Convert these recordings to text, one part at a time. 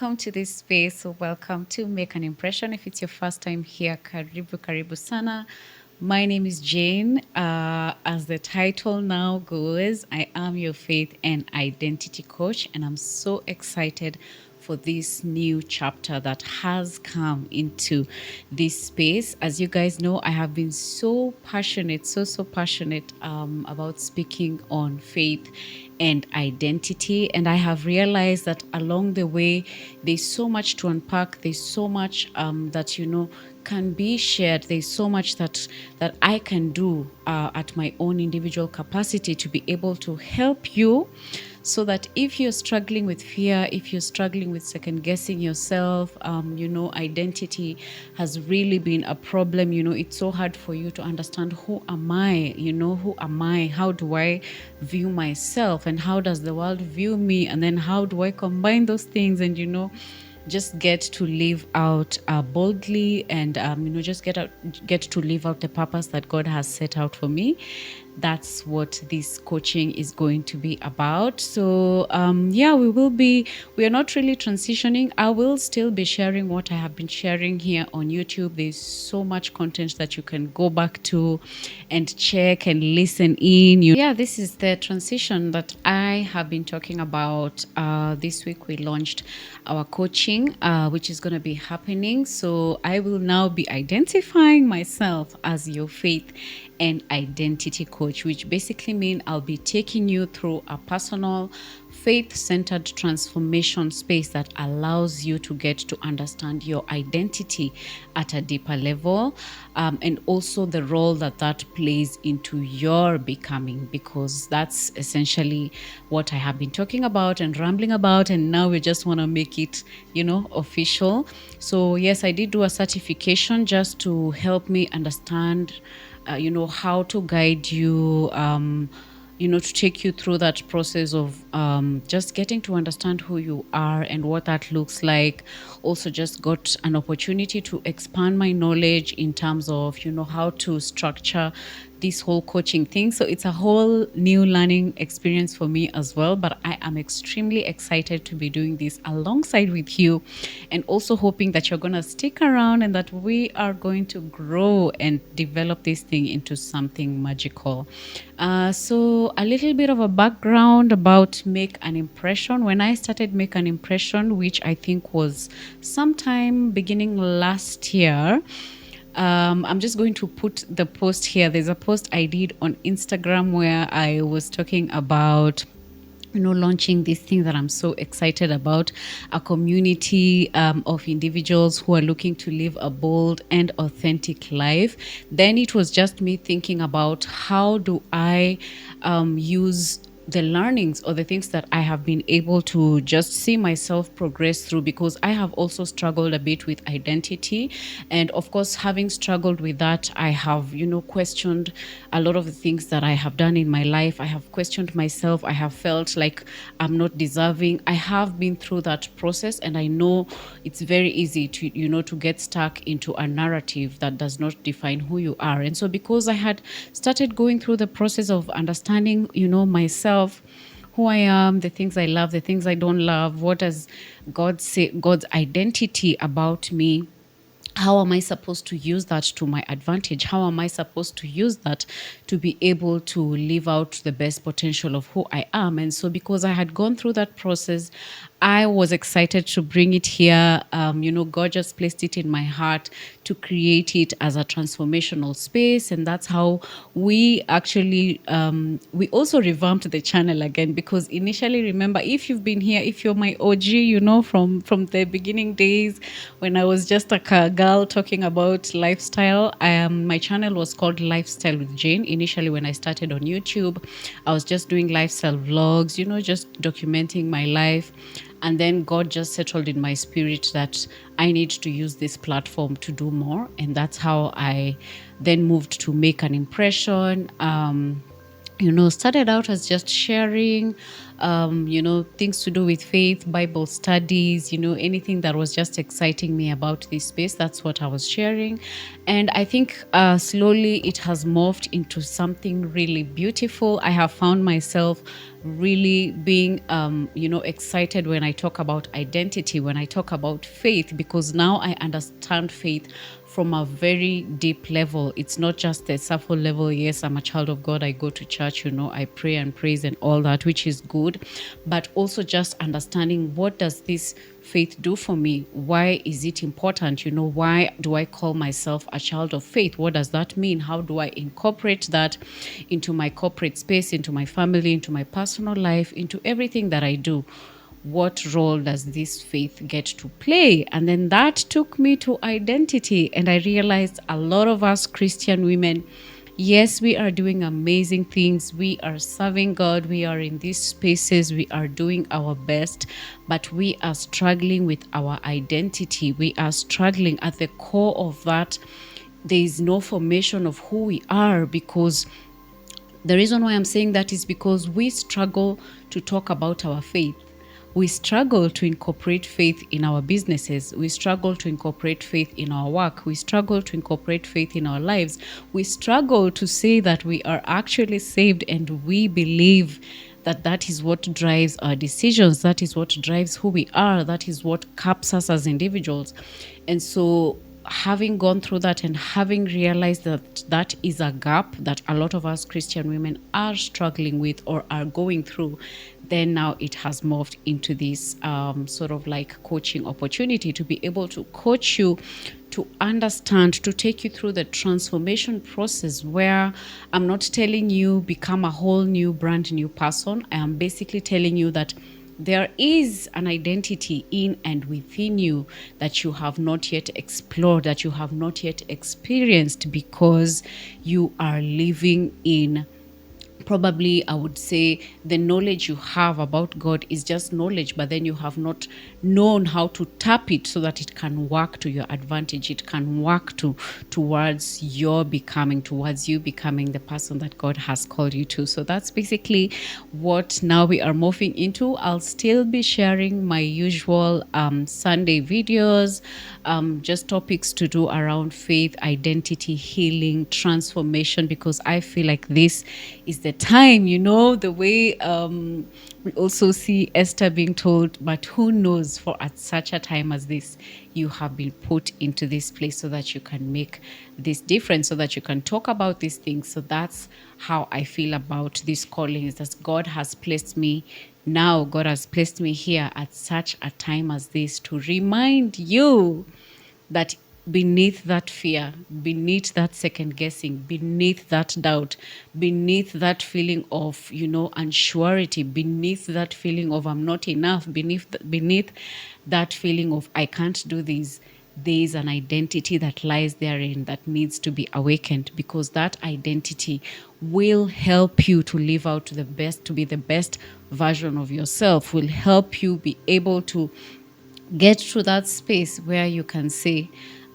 welcome to this space. So welcome to Make an Impression. If it's your first time here, karibu sana. My name is Jane. As the title now goes, I am your faith and identity coach, and I'm so excited for this new chapter that has come into this space. As you guys know, I have been so passionate, so passionate about speaking on faith and identity. And I have realized that along the way, there's so much to unpack. There's so much that, can be shared. There's so much that I can do at my own individual capacity to be able to help you, so that if you're struggling with fear, if you're struggling with second guessing yourself, identity has really been a problem. It's so hard for you to understand, who am I? Who am I? How do I view myself? And how does the world view me? And then how do I combine those things and, just get to live out boldly, and just get to live out the purpose that God has set out for me. That's what this coaching is going to be about. So we are not really transitioning. I will still be sharing what I have been sharing here on YouTube. There's so much content that you can go back to and check and listen in. This is the transition that I have been talking about. This week we launched our coaching, which is going to be happening. So I will now be identifying myself as your faith and identity coach, which basically means I'll be taking you through a personal faith-centered transformation space that allows you to get to understand your identity at a deeper level, and also the role that plays into your becoming, because that's essentially what I have been talking about and rambling about, and now we just want to make it official. So yes, I did do a certification just to help me understand how to guide you, to take you through that process of just getting to understand who you are and what that looks like. Also just got an opportunity to expand my knowledge in terms of, how to structure this whole coaching thing. So it's a whole new learning experience for me as well, but I am extremely excited to be doing this alongside with you, and also hoping that you're going to stick around and that we are going to grow and develop this thing into something magical. So a little bit of a background about Make an Impression. When I started Make an Impression, which I think was sometime beginning last year, I'm just going to put the post here. There's a post I did on Instagram where I was talking about launching this thing that I'm so excited about, a community of individuals who are looking to live a bold and authentic life. Then it was just me thinking about, how do I use the learnings or the things that I have been able to just see myself progress through, because I have also struggled a bit with identity. And of course, having struggled with that, I have, questioned a lot of the things that I have done in my life. I have questioned myself. I have felt like I'm not deserving. I have been through that process, and I know it's very easy to, to get stuck into a narrative that does not define who you are. And so because I had started going through the process of understanding, myself, who I am, the things I love, the things I don't love, what does God say, God's identity about me, how am I supposed to use that to my advantage? How am I supposed to use that to be able to live out the best potential of who I am? And so because I had gone through that process, I was excited to bring it here. God just placed it in my heart to create it as a transformational space. And that's how we actually, we also revamped the channel again, because initially, remember, if you've been here, if you're my OG, from the beginning days when I was just a girl talking about lifestyle, my channel was called Lifestyle with Jane. Initially, when I started on YouTube, I was just doing lifestyle vlogs, just documenting my life. And then God just settled in my spirit that I need to use this platform to do more. And that's how I then moved to Make an Impression. started out as just sharing, things to do with faith, Bible studies, anything that was just exciting me about this space. That's what I was sharing. And I think slowly it has morphed into something really beautiful. I have found myself really being, excited when I talk about identity, when I talk about faith, because now I understand faith from a very deep level. It's not just the surface level. Yes, I'm a child of God. I go to church, I pray and praise and all that, which is good. But also just understanding, what does this faith do for me? Why is it important? Why do I call myself a child of faith? What does that mean? How do I incorporate that into my corporate space, into my family, into my personal life, into everything that I do? What role does this faith get to play? And then that took me to identity. And I realized a lot of us Christian women, yes, we are doing amazing things. We are serving God. We are in these spaces. We are doing our best, but we are struggling with our identity. We are struggling at the core of that. There is no formation of who we are, because the reason why I'm saying that is because we struggle to talk about our faith. We struggle to incorporate faith in our businesses. We struggle to incorporate faith in our work. We struggle to incorporate faith in our lives. We struggle to say that we are actually saved, and we believe that that is what drives our decisions. That is what drives who we are. That is what caps us as individuals. And so, having gone through that and having realized that that is a gap that a lot of us Christian women are struggling with or are going through, then now it has morphed into this sort of like coaching opportunity to be able to coach you to understand, to take you through the transformation process, where I'm not telling you become a whole new brand new person. I am basically telling you that there is an identity in and within you that you have not yet explored, that you have not yet experienced, because you are living in, probably I would say, the knowledge you have about God is just knowledge, but then you have not known how to tap it so that it can work to your advantage. It can work towards you becoming the person that God has called you to. So that's basically what now we are moving into. I'll still be sharing my usual Sunday videos, just topics to do around faith, identity, healing, transformation, because I feel like this is the time, the way we also see Esther being told, but who knows, for at such a time as this, you have been put into this place so that you can make this difference, so that you can talk about these things. So that's how I feel about this calling, is that God has placed me here at such a time as this to remind you that beneath that fear, beneath that second guessing, beneath that doubt, beneath that feeling of, unsurety, beneath that feeling of I'm not enough, beneath that feeling of I can't do this, there is an identity that lies therein that needs to be awakened, because that identity will help you to live out the best, to be the best version of yourself, will help you be able to get to that space where you can say,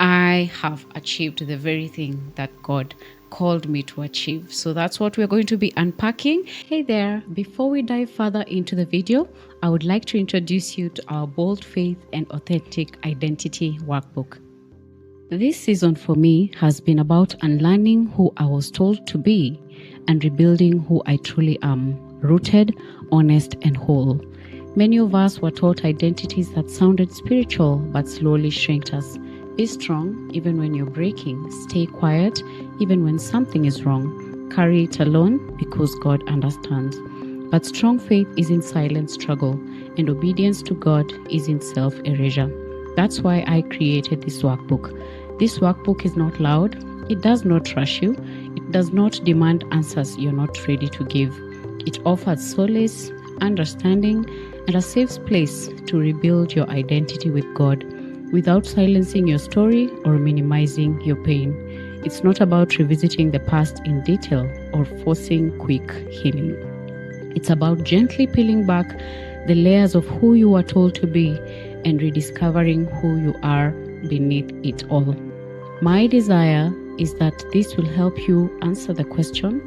I have achieved the very thing that God called me to achieve. So that's what we're going to be unpacking. Hey there, before we dive further into the video, I would like to introduce you to our Bold Faith and Authentic Identity workbook. This season for me has been about unlearning who I was told to be and rebuilding who I truly am, rooted, honest, and whole. Many of us were taught identities that sounded spiritual but slowly shrinked us. Be strong even when you're breaking. Stay quiet even when something is wrong. Carry it alone because God understands. But strong faith is in silent struggle, and obedience to God is in self-erasure. That's why I created this workbook. This workbook is not loud. It does not rush you. It does not demand answers you're not ready to give. It offers solace, understanding, and a safe place to rebuild your identity with God without silencing your story or minimizing your pain. It's not about revisiting the past in detail or forcing quick healing. It's about gently peeling back the layers of who you were told to be and rediscovering who you are beneath it all. My desire is that this will help you answer the question,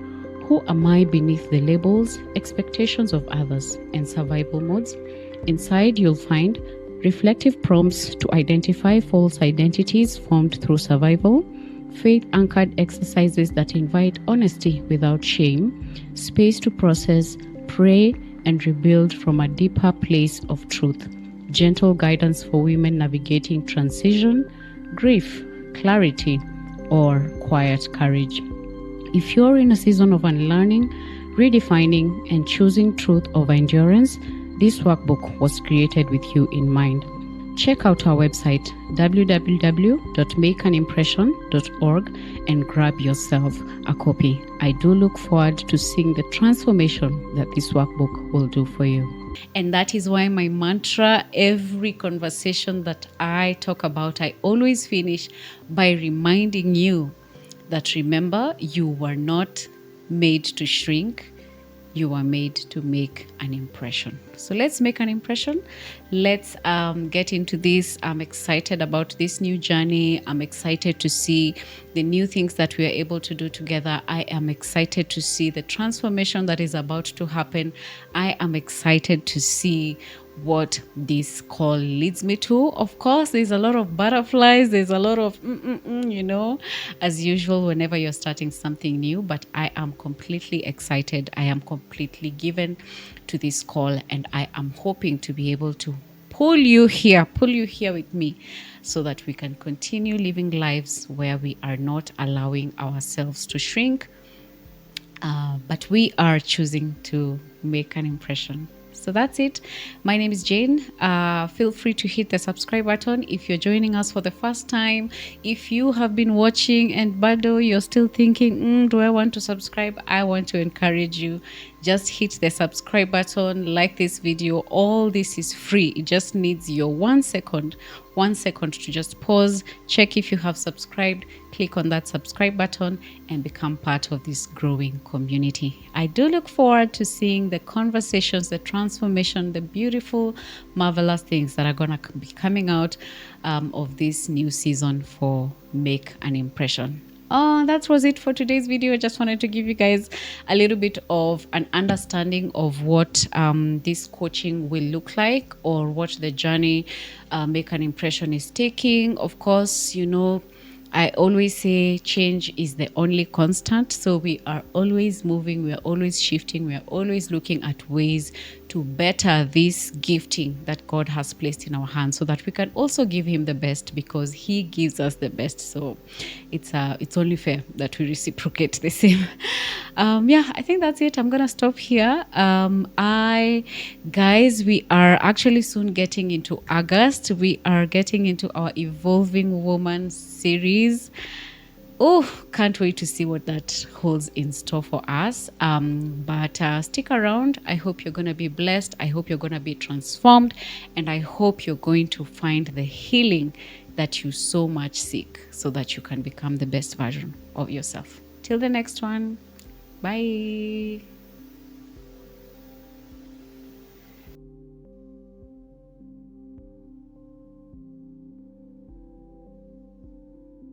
Who am I beneath the labels, expectations of others, and survival modes? Inside, you'll find reflective prompts to identify false identities formed through survival, faith-anchored exercises that invite honesty without shame, space to process, pray, and rebuild from a deeper place of truth, gentle guidance for women navigating transition, grief, clarity, or quiet courage. If you're in a season of unlearning, redefining, and choosing truth over endurance, this workbook was created with you in mind. Check out our website www.makeanimpression.org and grab yourself a copy. I do look forward to seeing the transformation that this workbook will do for you. And that is why my mantra, every conversation that I talk about, I always finish by reminding you that, remember, you were not made to shrink. You are made to make an impression. So let's make an impression. Let's get into this. I'm excited about this new journey. I'm excited to see the new things that we are able to do together. I am excited to see the transformation that is about to happen. I am excited to see what this call leads me to. Of course, there's a lot of butterflies. There's a lot of, as usual, whenever you're starting something new. But I am completely excited. I am completely given to this call, and I am hoping to be able to pull you here with me, so that we can continue living lives where we are not allowing ourselves to shrink, but we are choosing to make an impression. So that's it. My name is Jane. Feel free to hit the subscribe button if you're joining us for the first time. If you have been watching and Bado, you're still thinking, do I want to subscribe? I want to encourage you. Just hit the subscribe button, like this video. All this is free. It just needs your 1 second to just pause, check if you have subscribed, click on that subscribe button, and become part of this growing community. I do look forward to seeing the conversations, the transformation, the beautiful, marvelous things that are going to be coming out of this new season for Make an Impression. That was it for today's video. I just wanted to give you guys a little bit of an understanding of what this coaching will look like, or what the journey Make an Impression is taking. Of course, I always say change is the only constant. So we are always moving, we are always shifting, we are always looking at ways to better this gifting that God has placed in our hands, so that we can also give him the best, because he gives us the best. So it's only fair that we reciprocate the same. I think that's it. I'm gonna stop here. Guys, we are actually soon getting into August. We are getting into our Evolving Woman series. Can't wait to see what that holds in store for us. But stick around. I hope you're going to be blessed. I hope you're going to be transformed. And I hope you're going to find the healing that you so much seek, so that you can become the best version of yourself. Till the next one. Bye.